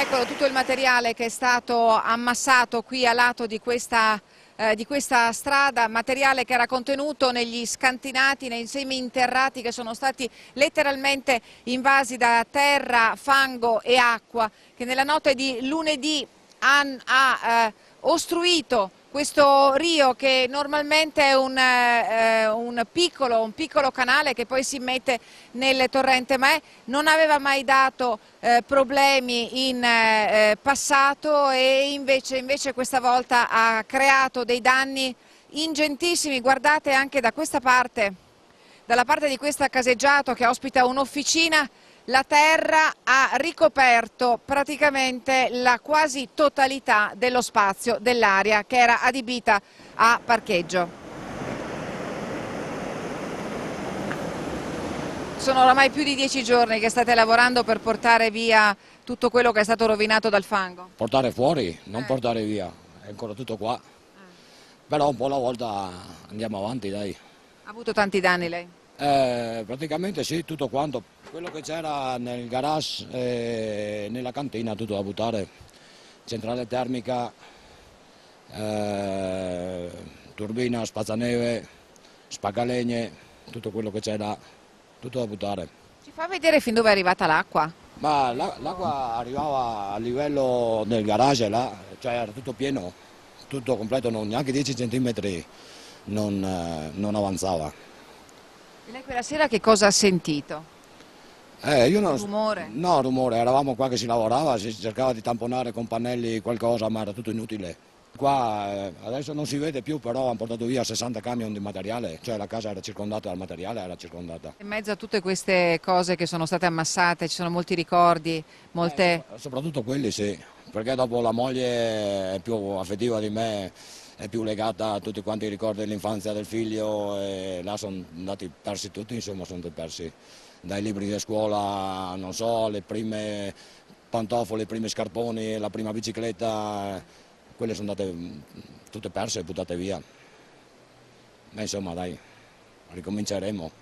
Eccolo tutto il materiale che è stato ammassato qui a lato di questa strada, materiale che era contenuto negli scantinati, nei semi interrati che sono stati letteralmente invasi da terra, fango e acqua, che nella notte di lunedì ha ostruito questo rio che normalmente è un piccolo canale che poi si mette nel torrente Mae, non aveva mai dato problemi in passato e invece questa volta ha creato dei danni ingentissimi. Guardate anche da questa parte, dalla parte di questa caseggiato che ospita un'officina, la terra ha ricoperto praticamente la quasi totalità dello spazio dell'area che era adibita a parcheggio. Sono oramai più di 10 giorni che state lavorando per portare via tutto quello che è stato rovinato dal fango. Portare fuori, non portare via, è ancora tutto qua. Però un po' alla volta andiamo avanti, dai. Ha avuto tanti danni lei? Praticamente sì, tutto quanto. Quello che c'era nel garage e nella cantina, tutto da buttare. Centrale termica, turbina, spazzaneve, spaccalegne, tutto quello che c'era, tutto da buttare. Ci fa vedere fin dove è arrivata l'acqua? Ma l'acqua arrivava a livello del garage là, cioè era tutto pieno, tutto completo, neanche 10 centimetri non avanzava. E lei quella sera che cosa ha sentito? Io non, Rumore? No, rumore, eravamo qua che si lavorava, si cercava di tamponare con pannelli qualcosa, ma era tutto inutile. Qua adesso non si vede più, però hanno portato via 60 camion di materiale, cioè la casa era circondata dal materiale, era circondata. In mezzo a tutte queste cose che sono state ammassate ci sono molti ricordi, molte... Soprattutto quelli sì, perché dopo la moglie è più affettiva di me, è più legata a tutti quanti i ricordi dell'infanzia del figlio e là sono andati persi tutti, insomma sono andati persi. Dai libri di scuola, non so, le prime pantofole, i primi scarponi, la prima bicicletta, quelle sono andate tutte perse e buttate via. Ma insomma dai, ricominceremo.